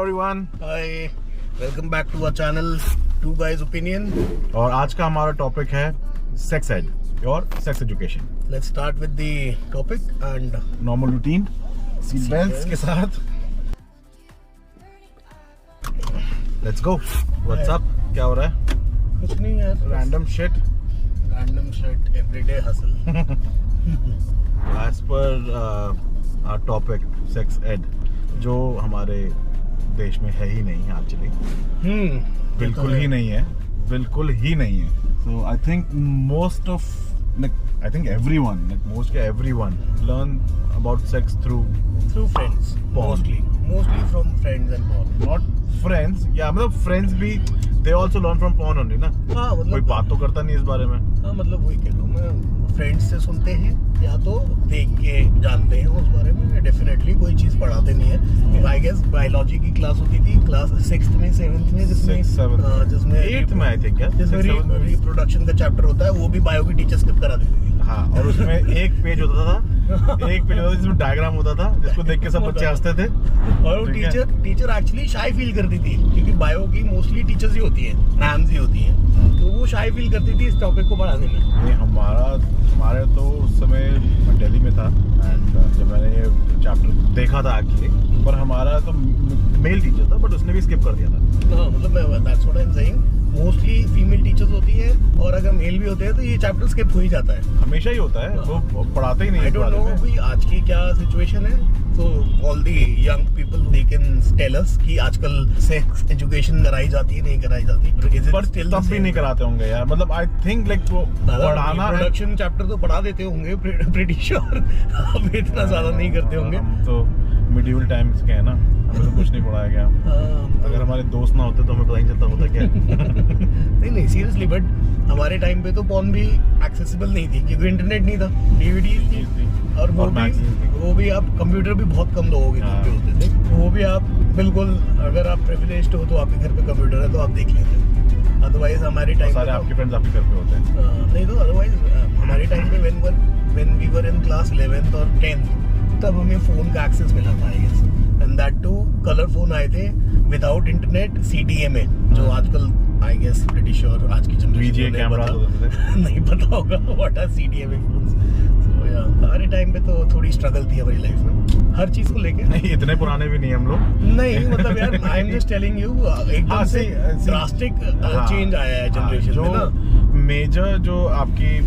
Everyone, hi, welcome back to our channel two guys opinion. और आज का हमारा टॉपिक है सेक्स एड और sex education. Let's start with the topic and normal routine seat belts के साथ। Let's go. What's up? क्या हो रहा है? कुछ नहीं यार, random shit everyday hustle. As पर आवर टॉपिक सेक्स एड, जो हमारे देश में है ही नहीं एक्चुअली। बिल्कुल ही नहीं है, बिल्कुल ही नहीं है। So I think most of everyone learn about sex through friends, porn. mostly from friends and porn. Not friends, मतलब friends भी they also learn from porn only ना। हाँ, मतलब कोई बात तो करता नहीं इस बारे में। हाँ, मतलब वही कह रहा हूँ मैं, फ्रेंड्स से सुनते हैं या तो देख के जानते हैं उस बारे में। डेफिनेटली कोई चीज़ पढ़ाते नहीं है। आई गेस बायोलॉजी की क्लास होती थी, क्लास 6th में 7th में, जिसमें 8th में आई थिंक जिसमें रिप्रोडक्शन का चैप्टर होता है, वो भी बायो की टीचर स्किप करा देती थी। हाँ, और उसमें एक पेज होता था जिसमें डायग्राम होता था, जिसको देख के सब बच्चे हंसते थे। और वो टीचर एक्चुअली शाय फील करती थी, क्योंकि बायो की मोस्टली टीचर्स ही होती है, मैम्स ही होती हैं, तो वो शाय फील करती थी इस टॉपिक को पढ़ाने में। नहीं, हमारे तो उस समय मैं दिल्ली में था एंड जब मैंने ये चैप्टर देखा था एक्चुअली, पर हमारा तो मेल टीचर था, बट उसने भी स्किप कर दिया था। हाँ, मतलब that's what I am saying, mostly female teachers होती है, और अगर मेल भी होते हैं तो ये चैप्टर स्किप हो ही जाता है। हमेशा ही होता है, वो पढ़ाते ही नहीं। आई डोंट नो अभी आज की क्या सिचुएशन है, so all the young people they can tell us कि आजकल सेक्स एजुकेशन कराई जाती है, नहीं कराई जाती, पर तब भी नहीं कराते होंगे यार। मतलब आई थिंक लाइक वो पढ़ाना, प्रोडक्शन चैप्टर तो पढ़ा देते होंगे, प्रीटी श्योर। अब इतना ज्यादा नहीं करते होंगे। हम तो मिडिवल टाइम्स के हैं ना, हमें तो कुछ नहीं पढ़ाया गया। अगर हमारे दोस्त ना होते तो हमें पता ही चलता होता क्या। नहीं सीरियसली, बट हमारे टाइम पे तो पॉर्न भी एक्सेसिबल नहीं थी, क्योंकि इंटरनेट नहीं था, डीवीडी थी, और वो भी आप कंप्यूटर भी बहुत कम लोगों के घर पे होते थे, वो भी आप बिल्कुल, अगर आप प्रिविलेज्ड हो तो आपके घर पे कंप्यूटर है तो आप देख लेते। अदरवाइज हमारे टाइम सारे आपके फ्रेंड्स आपके घर पे होते हैं। नहीं तो अदरवाइज हमारे टाइम पे when we were in class 11th और 10th, तब हमें फोन का एक्सेस मिला था I guess, and that two colour phone आए थे विदाउट इंटरनेट, CDMA में, जो आजकल आई गेस प्रीटी श्योर आज की जनरेशन नहीं पता होगा व्हाट आर CDMA फोन्स। हमारे टाइम पे तो थोड़ी स्ट्रगल थी हमारी लाइफ में हर चीज को लेके। नहीं, इतने पुराने भी नहीं हम लोग। नहीं मतलब यार, I am just telling you, एकदम से ड्रास्टिक चेंज आया है जनरेशन में ना। मेजर जो आपकी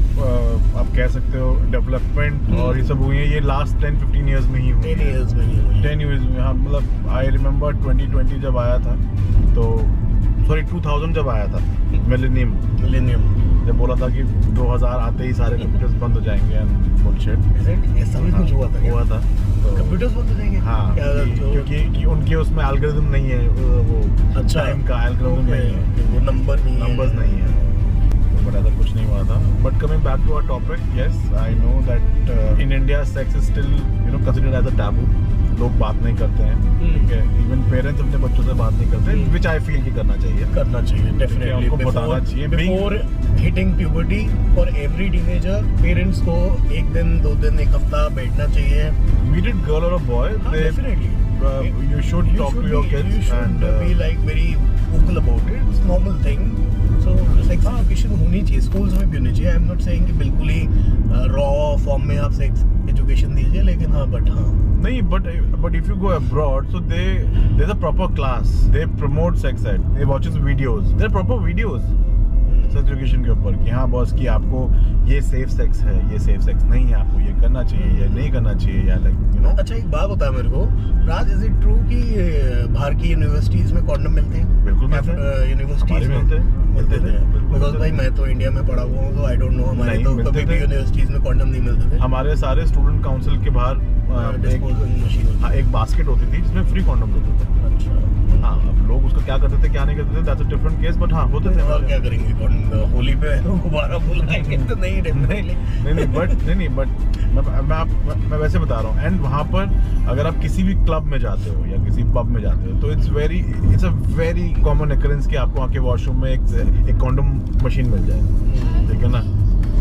आप कह सकते हो डेवलपमेंट और ये सब हुई है, ये लास्ट 10-15 इयर्स में ही हुई। 10 इयर्स में ही हुई। 10 इयर्स में, हाँ। मतलब आई रिमेम्बर 2020 जब आया था, तो सॉरी 2000 जब आया था, मिलेनियम जब बोला था कि 2000 आते ही सारे कंप्यूटर्स बंद हो जाएंगे एंड बुलशिट। ऐसा भी कुछ हुआ था तो कंप्यूटर्स बंद हो जाएंगे। हाँ, क्योंकि उनके उसमें एल्गोरिथम नहीं है, वो अच्छा टाइम का एल्गोरिथम नहीं है, वो नंबर्स नहीं है, बट ऐसा कुछ नहीं हुआ था। But coming back to our topic, yes I know that in India sex is still considered as a taboo. लोग बात नहीं करते हैं, ठीक है। इवन पेरेंट्स अपने बच्चों से बात नहीं करते, विच आई फील कि करना चाहिए डेफिनेटली। उनको बताना चाहिए before hitting puberty, for every teenager, parents को 1 दिन 2 दिन 1 हफ्ता बैठना चाहिए। Be it girl or a boy, definitely you should talk to your kids, you should and be like very vocal about it. It's normal thing. So sex education होनी चाहिए, schools में भी होनी चाहिए। आई एम नॉट सेइंग कि बिल्कुल ही raw form में आप सेक्स एजुकेशन दीजिए, लेकिन हाँ नहीं, but if you go abroad, so there's a proper class, they promote sex ed, they watches videos, there are proper videos sex education के ऊपर कि हाँ बॉस कि आपको ये सेफ सेक्स है, ये सेफ सेक्स नहीं है, आपको ये करना चाहिए या नहीं करना चाहिए, या लाइक यू नो। अच्छा, एक बात बता मेरे को राज, इज इट ट्रू कि बाहर की यूनिवर्सिटीज में कॉन्डम मिलते हैं? बिल्कुल मिलते हैं, यूनिवर्सिटीज में मिलते थे। बिकॉज़ भाई मैं तो इंडिया में पढ़ा हुआ हूँ, तो आई डोंट नो, हमारे तो कभी भी यूनिवर्सिटीज में कॉन्डम नहीं मिलते थे। हमारे सारे स्टूडेंट काउंसिल के बाहर डिस्पोजल मशीन, एक बास्केट होती थी जिसमें फ्री कॉन्डम होते थे। अच्छा, हाँ, अब लोग उसको क्या करते थे क्या नहीं करते थे, that's a different case, but हाँ होते थे। और क्या करेंगे कॉन्डम, होली पे दोबारा बुलाएंगे तो नहीं, बट मैं वैसे बता रहा हूँ। एंड वहाँ पर अगर आप किसी भी क्लब में जाते हो या किसी पब में जाते हो, तो it's a very common occurrence कि आपको आके वॉशरूम में एक कॉन्डम मशीन मिल जाए, ठीक है ना,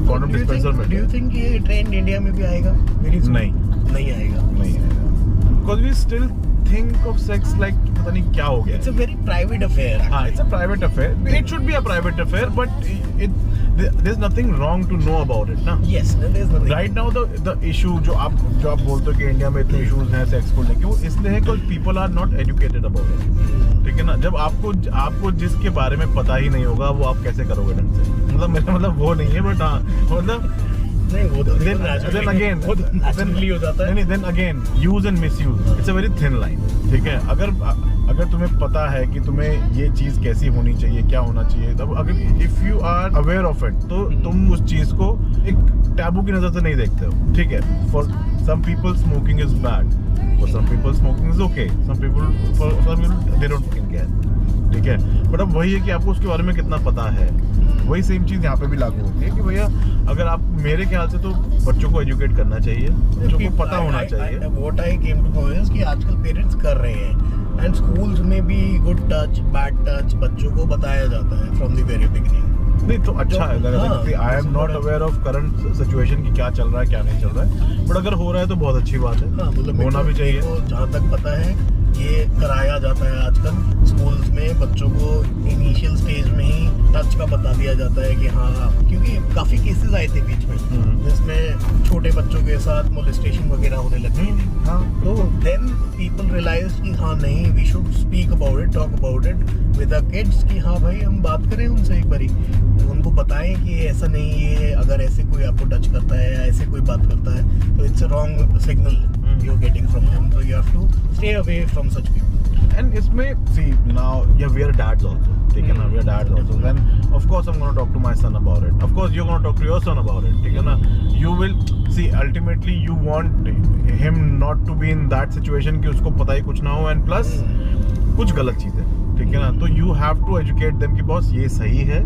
कॉन्डम डिस्पेंसर में। डू यू थिंक ये ट्रेंड इंडिया में भी आएगा? नहीं आएगा, because we still think of sex like पता नहीं क्या हो गया it's a very private affair. हाँ, it's a private affair. It should be a private affair, but there's nothing wrong to know about it, ना? Yes, there's nothing. Right now the issue जो आप बोलते हो कि इंडिया में इतने issues हैं सेक्स को लेके, वो इसलिए है because people are not educated about it. ठीक है ना? जब आपको जिसके बारे में पता ही नहीं होगा, वो आप कैसे करोगे ढंग से? मतलब मेरा मतलब वो नहीं है, बट हाँ मतलब नहीं, वो तो then again naturally हो जाता है। नहीं, then again use and misuse, it's a very thin line. ठीक है, अगर तुम्हें पता है कि तुम्हें ये चीज कैसी होनी चाहिए, क्या होना चाहिए, तब अगर if you are aware of it, तो तुम उस चीज को एक टैबू की नजर से नहीं देखते हो। ठीक है, for some people smoking is bad, for some people smoking is okay, some people they don't fucking care. ठीक है, बट अब वही है कि आपको उसके बारे में कितना पता है। वही सेम चीज यहाँ पे भी लागू होती है कि भैया अगर आप, मेरे ख्याल से तो बच्चों को एजुकेट करना चाहिए, बच्चों को पता होना चाहिए। What I came to know is कि आजकल पेरेंट्स कर रहे हैं, एंड स्कूल्स में भी गुड टच बैड टच बच्चों को बताया जाता है फ्रॉम द वेरी बिगिनिंग। नहीं तो अच्छा है, आई am not aware of current situation की क्या चल रहा है क्या नहीं चल रहा है, बट अगर हो रहा है तो बहुत अच्छी बात है। मतलब होना भी चाहिए। जहाँ तक पता है ये कराया जाता है आजकल स्कूल्स में, बच्चों को इनिशियल स्टेज में ही टच का बता दिया जाता है कि हाँ, क्योंकि काफी केसेस आए थे बीच में जिसमें छोटे बच्चों के साथ मोलेस्टेशन वगैरह होने लग गई थी। तो देन पीपल रियलाइज कि हाँ नहीं, we should speak about it, talk about it with the kids कि हाँ भाई हम बात करें उनसे एक बारी, उनको बताएं कि ऐसा नहीं है, अगर ऐसे कोई आपको टच करता है या ऐसे कोई बात करता है तो it's a wrong signal you're getting from them, so you have to stay away from such people. And इसमें see now, yeah, we are dads also. ठीक है ना, we are dads also. Then of course I'm gonna talk to my son about it. Of course you're gonna talk to your son about it. ठीक है ना, you will see ultimately you want him not to be in that situation कि उसको पता ही कुछ ना हो, and plus कुछ गलत चीजें, ठीक है ना, तो you have to educate them कि बॉस ये सही है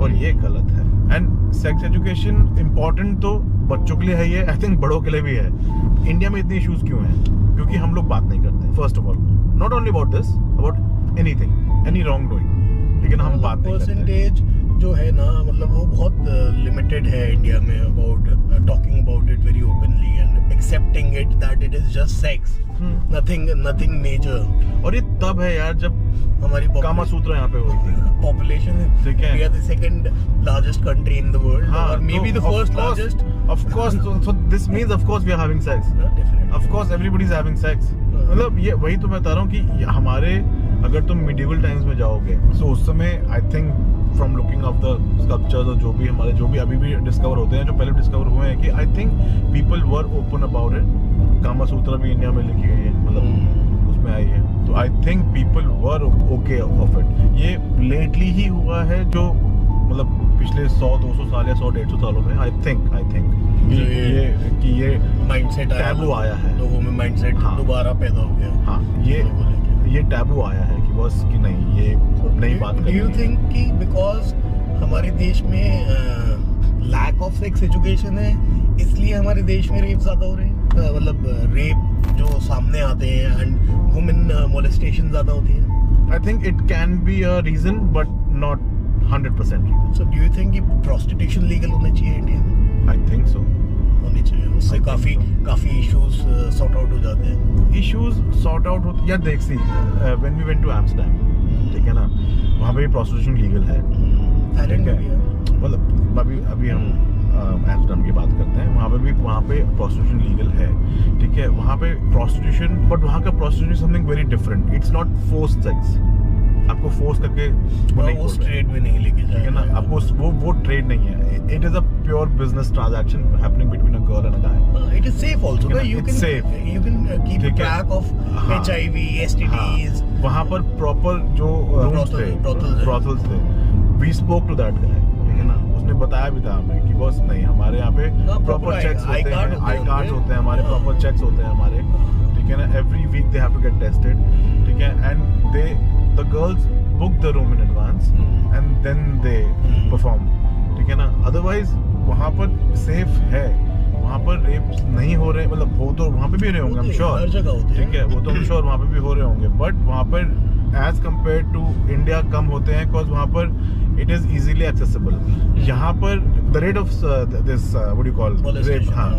और ये गलत है। एंड सेक्स एजुकेशन इम्पोर्टेंट तो बच्चों के लिए है, ये आई थिंक बड़ों के लिए भी है। इंडिया में इतने इश्यूज क्यों हैं? क्योंकि हम लोग बात नहीं करते, first of all, not only about this, about anything, any wrong doing, लेकिन हम बात नहीं करते। परसेंटेज जो है ना, मतलब वो बहुत लिमिटेड है इंडिया में about talking about it very openly and accepting it that it is just sex, nothing major. और ये तब है यार जब हमारी कामा सूत्र यहाँ पे हुई थी। पॉपुलेशन, ठीक है, we are the second largest country in the world, हाँ, or maybe the first largest. Of course, so this means of course we are having sex. Definitely. Of course everybody is having sex. मतलब ये वही तो मैं बता रहा हूँ कि हमारे, अगर तुम medieval times में जाओगे, so उस समय I think from looking of the sculptures और जो भी अभी भी डिस्कवर होते हैं, जो पहले डिस्कवर हुए हैं, कि I think people were open about it. कामा सूत्र भी इंडिया में लिखी हुई है, मतलब उसमें आई है, तो I think people were okay of it. ये लेटली ही हुआ है, जो मतलब पिछले 100-200 साल या 100-150 सालों में आई थिंक ये माइंडसेट टैबू आया है लोगों में, माइंडसेट दोबारा पैदा हो गया। हाँ, ये टैबू आया है कि बस कि नहीं, ये नई बात करनी है। डू यू थिंक कि बिकॉज हमारे देश में लैक ऑफ सेक्स एजुकेशन है, इसलिए हमारे देश में रेप ज्यादा हो रहे हैं? मतलब रेप जो सामने आते हैं एंड वुमेन मोलेस्टेशन ज्यादा होती है। I think it can be a reason but not 100% reason. So do you think कि प्रोस्टिट्यूशन लीगल होना चाहिए इंडिया में? आई थिंक सो, होनी चाहिए, उससे काफी इश्यूज सॉर्ट आउट हो जाते हैं। इश्यूज सॉर्ट आउट होते, या देख see when we went to Amsterdam, ठीक है ना, वहाँ पे प्रोस्टिट्यूशन लीगल है, थाईलैंड में भी है, मतलब अभी हम एम्स्टर्डम की बात करते हैं, वहाँ पे प्रोस्टिट्यूशन लीगल है, ठीक है, वहाँ पे प्रोस्टिट्यूशन, बट वहाँ का prostitution something very different, it's not forced sex, आपको फोर्स करके वो ट्रेड में नहीं लेके जाएगा, ठीक है ना, आपको वो ट्रेड नहीं है, it is a pure business transaction happening between a girl and a guy. It is safe also, you can keep track of HIV, STDs। वहाँ पर प्रॉपर जो ब्रॉथल्स थे, we spoke to that guy, ठीक है ना, उसने बताया भी था हमें कि बॉस नहीं, हमारे यहाँ पे प्रॉपर चेक्स होते हैं, आई कार्ड्स होते हैं हमारे, प्रॉपर चेक्स होते हैं हमारे, ठीक है ना, every week they have to get tested, ठीक है, and the girls book the room in advance and then they perform, ठीक है ना, otherwise वहाँ पर सेफ है, वहाँ पर रेप नहीं हो रहे, मतलब हो तो वहाँ पे भी रहे होंगे, I'm sure, ठीक है, वो तो I'm sure वहाँ पे भी हो रहे होंगे, बट वहाँ पर as compared to India कम होते हैं, cause वहाँ पर it is easily accessible. यहाँ पर the rate of this what do you call rape, हाँ,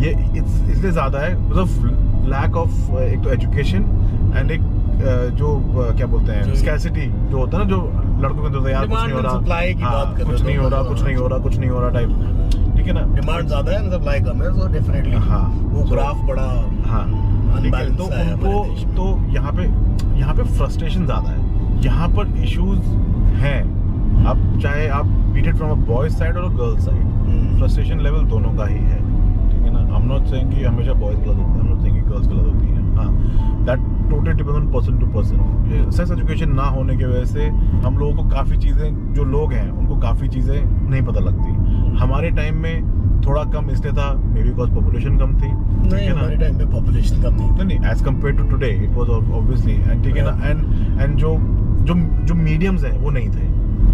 ये इसलिए ज़्यादा है because of lack of एक तो education and एक जो क्या बोलते हैं स्कैसिटी जो होता है ना, जो लड़कों के अंदर होता है, यार कुछ नहीं हो रहा, कुछ नहीं हो रहा, कुछ नहीं हो रहा, कुछ नहीं हो रहा टाइप, ठीक है ना। डिमांड ज्यादा है, सप्लाई कम है, सो डेफिनेटली हाँ वो ग्राफ बड़ा अनबैलेंस तो है उनको तो यहाँ पे फ्रस्ट्रेशन ज्यादा है, यहाँ पर इश्यूज हैं। अब चाहे आप beat it from a boys side और गर्ल्स साइड, फ्रस्ट्रेशन लेवल दोनों का ही है, ठीक है ना। आई एम नॉट सेइंग कि हमेशा बॉयज गलत होते हैं, आई एम नॉट सेइंग कि गर्ल्स गलत होती हैं। हाँ, that totally depend on person to person. Sex education ना होने की वजह से हम लोगों को काफ़ी चीज़ें, जो लोग हैं उनको काफ़ी चीज़ें नहीं पता लगती। हमारे टाइम में थोड़ा कम इसलिए था, मे बी बिकॉज पॉपुलेशन कम थी, ठीक है ना। हमारे टाइम में पॉपुलेशन कम नहीं, as compare to today it was obviously, and ठीक है ना। एंड जो मीडियम्स हैं वो नहीं थे,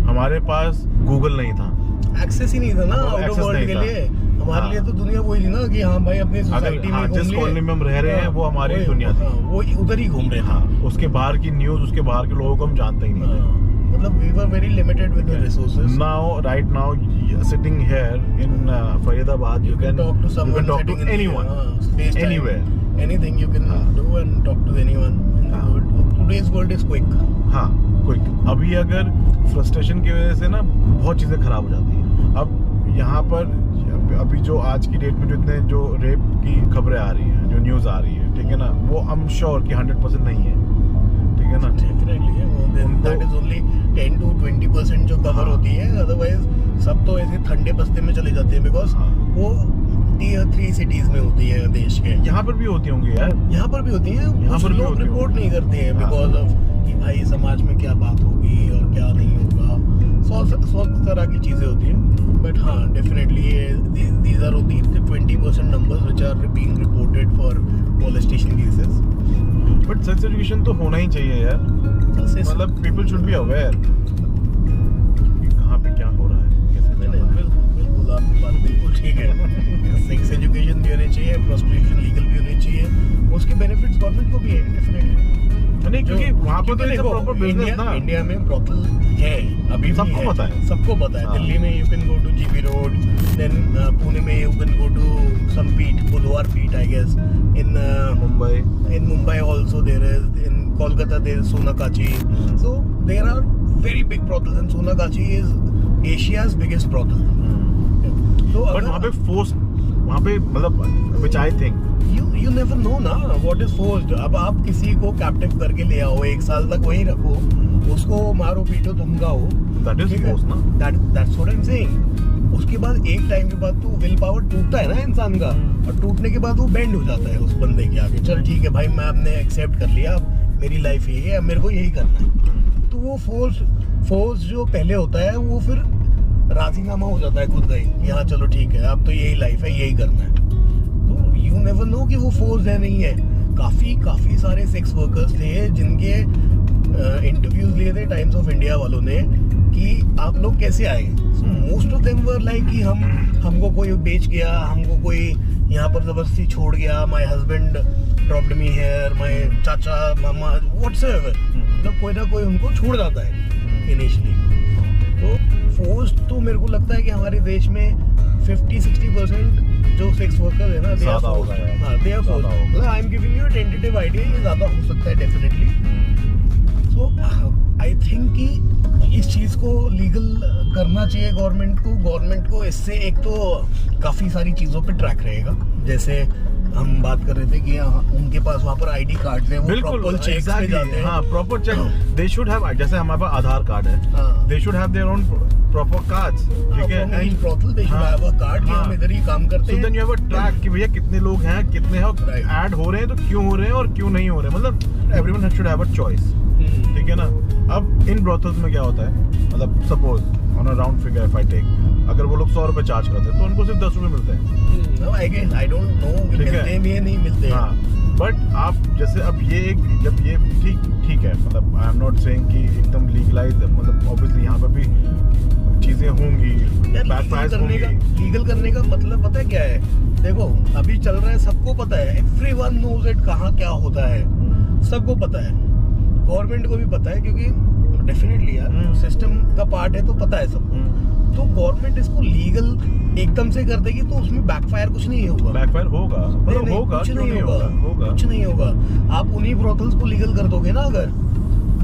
हमारे पास गूगल नहीं था, एक्सेस ही नहीं था ना आउट वर्ल्ड के लिए। हमारे लिए तो दुनिया वही थी ना कि हाँ भाई अपनी सोसाइटी में जिस कॉलोनी में हम रह रहे हैं वो हमारी दुनिया थी, वो उधर ही घूम रहे थे। हाँ, उसके बाहर की न्यूज़, उसके बाहर के लोगों को हम जानते ही नहीं थे। मतलब we were very limited with the resources. Right now, sitting here in Faridabad, you can talk to someone, you can talk to anyone, anywhere, anything you can do and talk to anyone in the world. Today's world is quick. हाँ, quick. अभी अगर frustration की वजह से ना बहुत चीजें खराब हो जाती हैं। अब यहाँ पर अभी जो आज की डेट में जो इतने जो रेप की खबरें आ रही हैं, जो न्यूज़ आ रही है, ठीक है ना, वो आई एम श्योर कि 100% नहीं है, ठीक है ना। डेफिनेटली है, that is only 10 to 20% जो कवर होती है, अदरवाइज सब तो ऐसे ठंडे बस्ते में चले जाते हैं, बिकॉज वो Tier 3 सिटीज में होती है देश के। यहाँ पर भी होती होंगी यार, यहाँ पर भी होती है, यहाँ पर लोग रिपोर्ट नहीं करते हैं बिकॉज ऑफ कि भाई समाज में क्या बात होगी और क्या नहीं होगा, सौ तरह की चीजें होती हैं। बट हाँ, definitely these are the 20% numbers which are being reported for molestation cases. But sex education तो होना ही चाहिए यार, मतलब पीपल शुड बी अवेयर कि कहाँ पे क्या हो रहा है, कैसे चल रहा है। बिल्कुल आपकी बात बिल्कुल ठीक है। सेक्स एजुकेशन भी होनी चाहिए, प्रोस्टिट्यूशन लीगल भी होनी चाहिए, उसके बेनिफिट्स गवर्नमेंट को भी है डेफिनेटली। नहीं, क्योंकि वहाँ पे तो एक प्रॉपर बिजनेस ना, इंडिया में ब्रोथल है, अभी सबको पता है, सबको पता है। दिल्ली में you can go to GB road, then Pune में you can go to some peth, Budhwar Peth I guess, in Mumbai also there is, in Kolkata there is Sonakachi. So there are very big brothels and Sonakachi is Asia's biggest brothel. So but वहाँ पे force, वहाँ पे मतलब which I think you never know ना what is forced. अब आप किसी को कैप्टिव करके ले आओ, 1 साल तक वहीं रखो, उसको मारो पीटो धमकाओ, that is force ना, that's what I'm saying. उसके बाद एक टाइम के बाद तो विल पावर टूटता है ना इंसान का, और टूटने के बाद वो बेंड हो जाता है उस बंदे के आगे। चल ठीक है भाई, मैं आपने एक्सेप्ट कर लिया, मेरी लाइफ यही है, मेरे को यही करना है। तो वो फोर्स जो पहले होता है वो फिर राजीनामा हो जाता है खुद का ही, यहाँ चलो ठीक है अब तो यही लाइफ है, यही करना है। तो यू नेवर नो कि वो फोर्स है नहीं है। काफी सारे सेक्स वर्कर्स थे जिनके इंटरव्यूज लिए थे टाइम्स ऑफ इंडिया वालों ने कि आप लोग कैसे आए। Most of them were like कि हमको कोई बेच गया, हमको कोई यहाँ पर जबरदस्ती छोड़ गया, my husband dropped me here, my चाचा मामा व्हाटसएवर, मतलब कोई ना कोई उनको छोड़ जाता है इनिशियली। तो फोर्स तो मेरे को लगता है कि हमारे देश में 50-60% जो सेक्स वर्कर है ना, they are forced. I am giving you a tentative idea, ये ज्यादा हो सकता है डेफिनेटली। सो आई थिंक कि इस चीज को लीगल करना चाहिए गवर्नमेंट को। इससे एक तो काफी सारी चीजों पे ट्रैक रहेगा, जैसे हम बात कर रहे थे कि उनके पास वहाँ पर आईडी कार्ड है, वो प्रॉपर चेक पे जाते हैं। हाँ, proper check they should have, जैसे हमारे पास आधार कार्ड है, they should have their own proper cards, ठीक है। And brothel they should have a card कि हम इधर ही काम करते हैं। So then you have a track कि भैया कितने लोग हैं, कितने ऐड हो रहे हैं, तो क्यों हो रहे हैं और क्यों नहीं हो रहे हैं, मतलब everyone should have a choice, ठीक है ना। अब इन ब्रोथल्स में क्या होता है, मतलब suppose on a round figure if I take, अगर वो लोग 100 रुपए चार्ज करते हैं तो उनको सिर्फ 10 रुपए मिलते हैं। आई डोंट नो मिलते हैं नहीं मिलते। हाँ, बट आप जैसे अब जब ये ठीक है, मतलब आई एम नॉट सेइंग कि एकदम लीगलाइज, मतलब ऑब्वियसली यहाँ पर भी चीजें होंगी, बैक प्राइस होंगी। लीगल करने का मतलब पता है क्या है? देखो अभी चल रहा है, सबको पता है, एवरीवन नोज इट, कहाँ क्या होता है सबको पता है, गवर्नमेंट को भी पता है, क्योंकि डेफिनेटली यार सिस्टम का पार्ट है तो पता है सबको। तो गवर्नमेंट इसको लीगल एकदम से कर देगी तो उसमें बैकफायर कुछ नहीं होगा। बैकफायर होगा, नहीं, नहीं, होगा, कुछ क्यों नहीं होगा, कुछ नहीं होगा। आप उन्हीं ब्रोथल्स को लीगल कर दोगे ना, अगर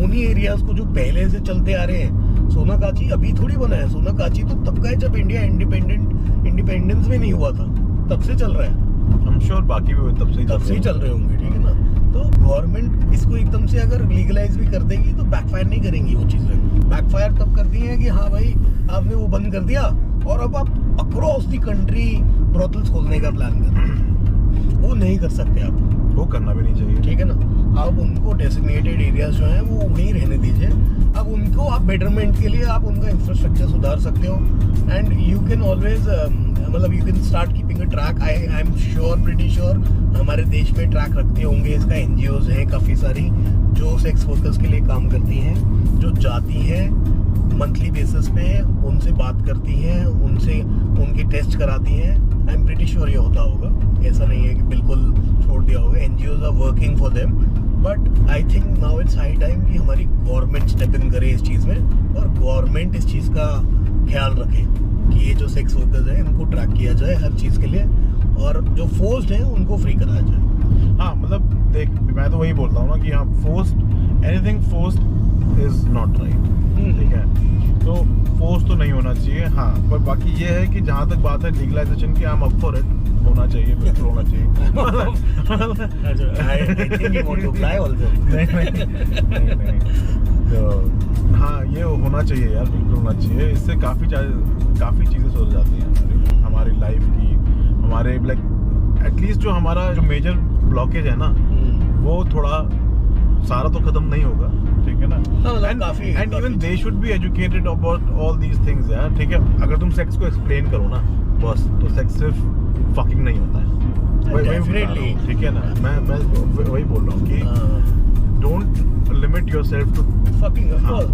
उन्हीं एरियाज को जो पहले से चलते आ रहे हैं। सोनागाची अभी थोड़ी बना है, सोनागाची तो तब का है जब इंडिया इंडिपेंडेंस में नहीं हुआ था, तब से चल रहा है। I'm sure बाकी भी तब से ही चल रहे होंगे, ठीक है ना। तो गवर्नमेंट इसको एकदम से अगर लीगलाइज भी कर देगी तो बैकफायर नहीं करेंगी वो चीजें। बैकफायर तब करती हैं कि हाँ भाई आपने वो बंद कर दिया और अब आप अक्रॉस द कंट्री ब्रोथल्स खोलने का प्लान कर रहे हैं। वो नहीं कर सकते आप, वो करना भी नहीं चाहिए, ठीक है ना। आप उनको डेसिग्नेटेड एरियाज जो हैं वो वहीं रहने दीजिए। अब उनको आप बेटरमेंट के लिए आप उनका इंफ्रास्ट्रक्चर सुधार सकते हो एंड यू कैन ऑलवेज मतलब you can start keeping a track. I am sure, pretty sure हमारे देश में ट्रैक रखते होंगे। इसका एनजीओज हैं काफ़ी सारी जो सेक्स वर्कर्स के लिए काम करती हैं, जो जाती हैं मंथली बेसिस पे, उनसे बात करती हैं, उनसे उनके टेस्ट कराती हैं। आई एम प्रीटी श्योर ये होता होगा, ऐसा नहीं है कि बिल्कुल छोड़ दिया होगा। NGOs are working for them, but I think now it's high time कि हमारी गवर्नमेंट स्टेप इन करे इस चीज़ में और गवर्नमेंट इस चीज़ का ख्याल रखे कि ये जो सेक्स वर्कर्स हैं इनको ट्रैक किया जाए हर चीज़ के लिए और जो फोर्स्ड हैं उनको फ्री कराया जाए। हाँ मतलब देख, मैं तो वही बोलता हूँ ना कि हाँ forced, anything forced is not right, ठीक है। तो फोर्स तो नहीं होना चाहिए, हाँ। पर बाकी ये है कि जहाँ तक बात है लीगलाइजेशन की, I am up for it, होना चाहिए, बिल्कुल होना चाहिए। नहीं। तो हाँ ये होना चाहिए यार, बिल्कुल होना चाहिए। इससे काफ़ी चीज़ें सुधर जाती हैं हमारी लाइफ की, हमारे लाइक एटलीस्ट जो हमारा जो मेजर ब्लॉकेज है ना वो थोड़ा सारा तो खत्म नहीं होगा, ठीक है ना। And even they should be educated about all these things यार, ठीक है। अगर तुम सेक्स को एक्सप्लेन करो ना बस, तो सेक्स सिर्फ फकिंग नहीं होता है, डेफिनेटली, ठीक है ना। मैं वही बोल रहा हूँ कि don't limit yourself to fucking.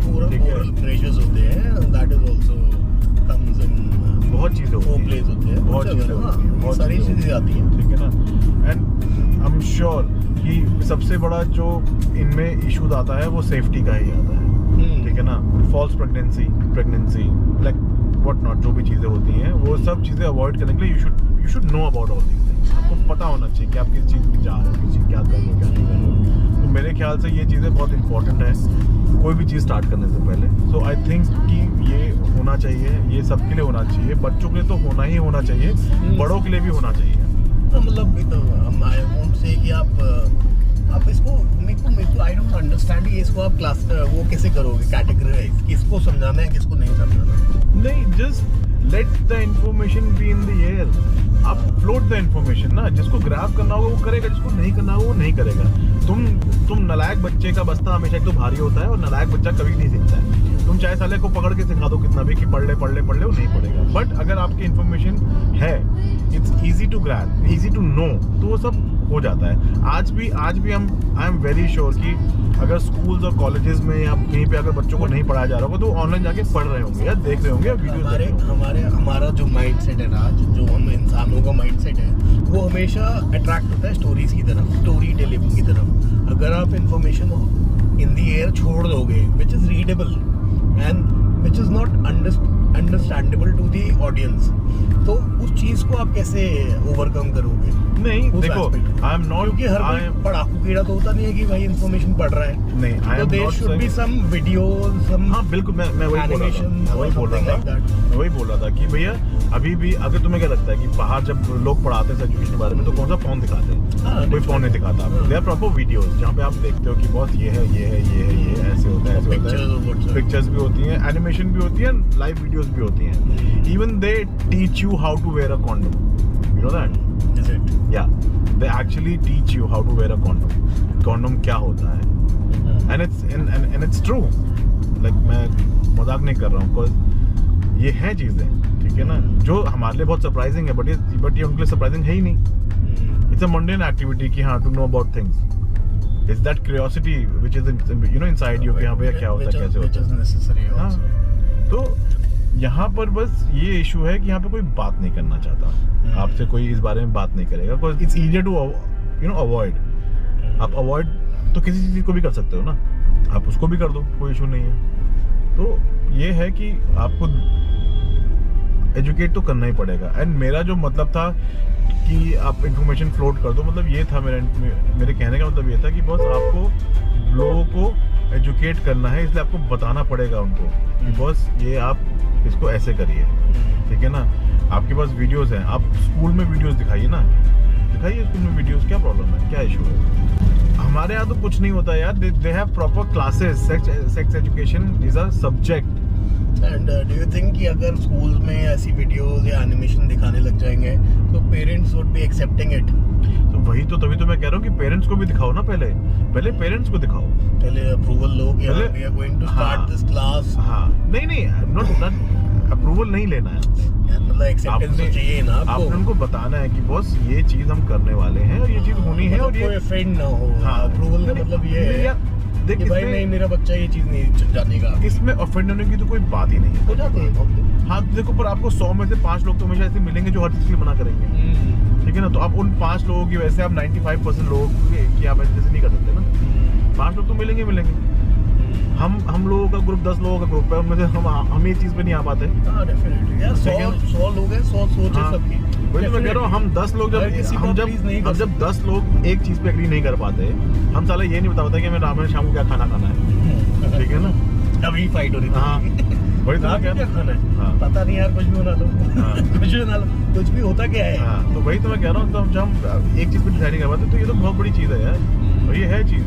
Moral pressures होते हैं, that is also comes in, बहुत चीजें होती हैं, प्लेस होते हैं, बहुत चीजें होती हैं, बहुत सारी चीजें आती हैं, ठीक है ना। एंड आई एम श्योर कि सबसे बड़ा जो इनमें इशूज आता है वो सेफ्टी का ही आता है, ठीक है ना। False pregnancy like what not, जो भी चीज़ें होती हैं वो सब चीज़ें अवॉइड करने के लिए you should know about all these things. आपको पता होना चाहिए कि आप किस चीज़ में जा रहे हो, किस चीज़ क्या कर रहे हो, क्या नहीं कर रहे हो। तो मेरे ख्याल से ये चीज़ें बहुत इंपॉर्टेंट है कोई भी चीज़ स्टार्ट करने से पहले। सो आई थिंक कि ये होना चाहिए, ये सबके लिए होना चाहिए, बच्चों के लिए तो होना ही होना चाहिए, बड़ों के लिए भी होना चाहिए। मतलब आई वोंट से कि आप इसको मेरे को आई डोंट अंडरस्टैंड कि इसको आप क्लास वो कैसे करोगे कैटेगराइज, किसको समझाना है किसको नहीं समझाना। नहीं, just let the information be in the air. आप फ्लोट द इंफॉर्मेशन ना, जिसको ग्रैब करना होगा वो करेगा, जिसको नहीं करना होगा वो नहीं करेगा। तुम नलायक बच्चे का बस्ता हमेशा एक तो भारी होता है और नलायक बच्चा कभी नहीं सीखता है। तुम चाहे साले को पकड़ के सिखा दो कितना भी कि पढ़ ले वो नहीं पढ़ेगा। बट अगर आपकी इन्फॉर्मेशन है, it's easy to grab, easy to know, तो वो सब हो जाता है। आज भी आई एम वेरी श्योर कि अगर स्कूल्स और कॉलेजेस में या कहीं पे अगर बच्चों को नहीं पढ़ाया जा रहा होगा तो ऑनलाइन जाके पढ़ रहे होंगे या देख रहे होंगे या वीडियो। हमारा जो माइंड सेट है राज, जो हम इंसानों का माइंड सेट है वो हमेशा अट्रैक्ट होता है स्टोरीज की तरफ, स्टोरी टेलिंग की तरफ। अगर आप इंफॉर्मेशन इन दी एयर छोड़ दोगे which is readable and which is not understandable to the audience, तो उस चीज को आप कैसे ओवरकम करोगे? नहीं देखो, आई एम नॉट, क्योंकि हर कोई पढ़ाकू कीड़ा तो होता नहीं है कि भाई इन्फॉर्मेशन पढ़ रहा है। नहीं, I am not should be some videos, some, हाँ बिल्कुल, मैं वही बोल रहा था कि भैया अभी भी अगर तुम्हें क्या लगता है कि बाहर जब लोग पढ़ाते हैं एजुकेशन के बारे में तो कौन सा फोन दिखाते हैं? कोई फोन नहीं दिखाता। दे आर प्रॉपर वीडियोस जहाँ पे आप देखते हो कि बॉस ये है, ऐसे होता है, पिक्चर्स भी होती हैं, एनिमेशन भी होती है, लाइव वीडियोस भी होती हैं। Even they teach you how to wear a condom, you know that? Is it? Yeah, they actually teach you how to wear a condom. Condom क्या होता है? And it's true. Like मैं मजाक नहीं कर रहा हूँ, cause ये हैं चीजें, ठीक है ना, जो हमारे लिए बहुत सरप्राइजिंग है, बट ये उनके लिए सरप्राइजिंग है ही नहीं। It's a mundane activity कि हाँ to know about things. It's that curiosity which is inside you कि हाँ भैया क्या होता है, कैसे होता है। हाँ, तो यहाँ पर बस ये इशू है कि यहाँ पे कोई बात नहीं करना चाहता, आपसे कोई इस बारे में बात नहीं करेगा। Because it's easier to avoid. आप अवॉइड तो किसी चीज़ को भी कर सकते हो ना, आप उसको भी कर दो, कोई इशू नहीं है। तो ये है कि आपको एजुकेट तो करना ही पड़ेगा। एंड मेरा जो मतलब था कि आप इंफॉर्मेशन फ्लोट कर दो, मतलब ये था मेरे कहने का मतलब ये था कि बस आपको लोगों को एजुकेट करना है, इसलिए आपको बताना पड़ेगा उनको कि बस ये आप इसको ऐसे करिए, ठीक है ना। आपके पास वीडियोस हैं, आप स्कूल में वीडियोस दिखाइए ना, दिखाइए स्कूल में वीडियोस, क्या प्रॉब्लम है, क्या इशू है। हमारे यहाँ तो कुछ नहीं होता यार, they have proper classes, sex education is a subject. And do you think कि अगर स्कूल में ऐसी वीडियोस या एनिमेशन दिखाने लग जाएंगे तो parents would be accepting it? तो वही तो, तभी तो मैं कह रहा हूँ कि पेरेंट्स को भी दिखाओ ना, पहले पेरेंट्स को दिखाओ, पहले अप्रूवल लो कि पहले- we are going to start this class. हाँ, नहीं नॉट अप्रूवल नहीं लेना है, मतलब एक्सेप्टेंस तो चाहिए ना आपको। आपने उनको बताना है कि बॉस ये चीज हम करने वाले हैं और ये चीज होनी है, और ये कोई ऑफेंड ना हो। हाँ, अप्रूवल का मतलब ये है देख कि भाई नहीं, मेरा बच्चा ये चीज नहीं जानेगा। इसमें ऑफेंड होने की तो कोई बात ही नहीं है। हो जाते हैं। हाँ देखो, पर आपको 100 में से 5 लोग तो हमेशा ऐसे मिलेंगे जो हर चीज के लिए मना करेंगे, ठीक है ना। तो आप उन 5 लोगों की वजह से आप 95% लोगों की आप ऐसे नहीं कर सकते ना। 5 लोग तो मिलेंगे। हम लोगों का ग्रुप 10 लोगों का ग्रुप है, उनमें से हम ये चीज पे नहीं आ पाते। हाँ डेफिनेटली यार, 100 लोग हैं, 100 सोच है सबकी। वही तो मैं कह रहा हूँ, हम 10 लोग जब 10 लोग एक चीज पे एग्री नहीं कर पाते, हम साला ये नहीं बता पाते कि हमें रात में शाम को क्या खाना खाना है, ठीक है ना। तभी फाइट हो रही थी। हाँ वही तो मैं कह क्या रहा खाना है, हाँ। पता नहीं यार, कुछ भी बना लो। कुछ भी बना लो, कुछ भी होता क्या है। हाँ, तो वही तो मैं कह रहा हूँ, तो जब हम एक चीज पे डिसाइड नहीं कर पाते तो ये तो बहुत बड़ी चीज है यार, और ये है चीज।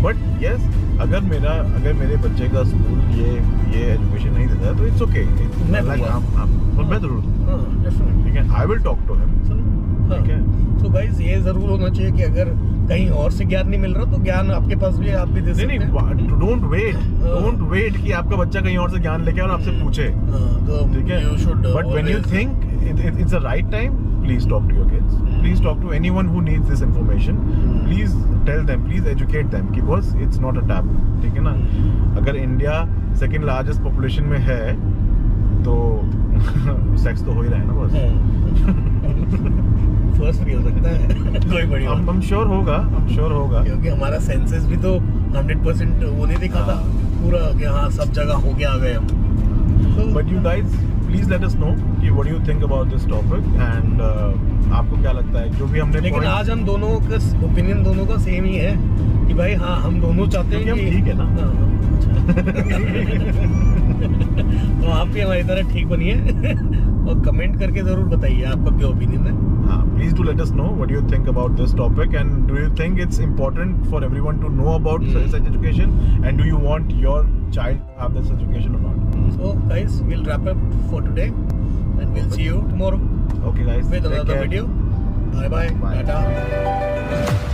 बट यस, अगर मेरे बच्चे का स्कूल ये एजुकेशन नहीं देता है तो इट्स ओके, मैं जरूर दूँ, ठीक है। I will talk to him, ठीक है। तो गाइस ये जरूर होना चाहिए कि अगर कहीं और से ज्ञान नहीं मिल रहा तो ज्ञान आपके पास भी, आप भी दे सकते हैं। नहीं, डोंट वेट कि आपका बच्चा कहीं और से ज्ञान लेके और आपसे पूछे, ठीक है। But when you think it's the right time, please talk to your kids, please talk to anyone who needs this information, please tell them, please educate them कि बस it's not a taboo, ठीक है ना। अगर India second largest population में है तो sex तो हो ही रहा है ना, बस फर्स्ट भी हो सकता है। कोई बड़ी बात I'm sure होगा, क्योंकि हमारा सेंसस भी तो 100% वो नहीं दिखा था पूरा कि हाँ सब जगह हो गया आ गए हम। But you guys please let us know कि what do you think about this topic, and आपको क्या लगता है जो भी हमने। लेकिन आज हम दोनों का ओपिनियन दोनों का सेम ही है कि भाई हाँ हम दोनों चाहते हैं कि ठीक है ना। तो आप भी हमारी तरह ठीक बनिए और कमेंट करके जरूर बताइए आपका क्या ओपिनियन है। हाँ, please do let us know what do you think about this topic, and do you think it's important for everyone to know about sex education, and do you want your child to have this education or not? So guys, we'll wrap up for today and we'll see you tomorrow Okay guys, with take another care. video. Bye bye. Bye. Tata.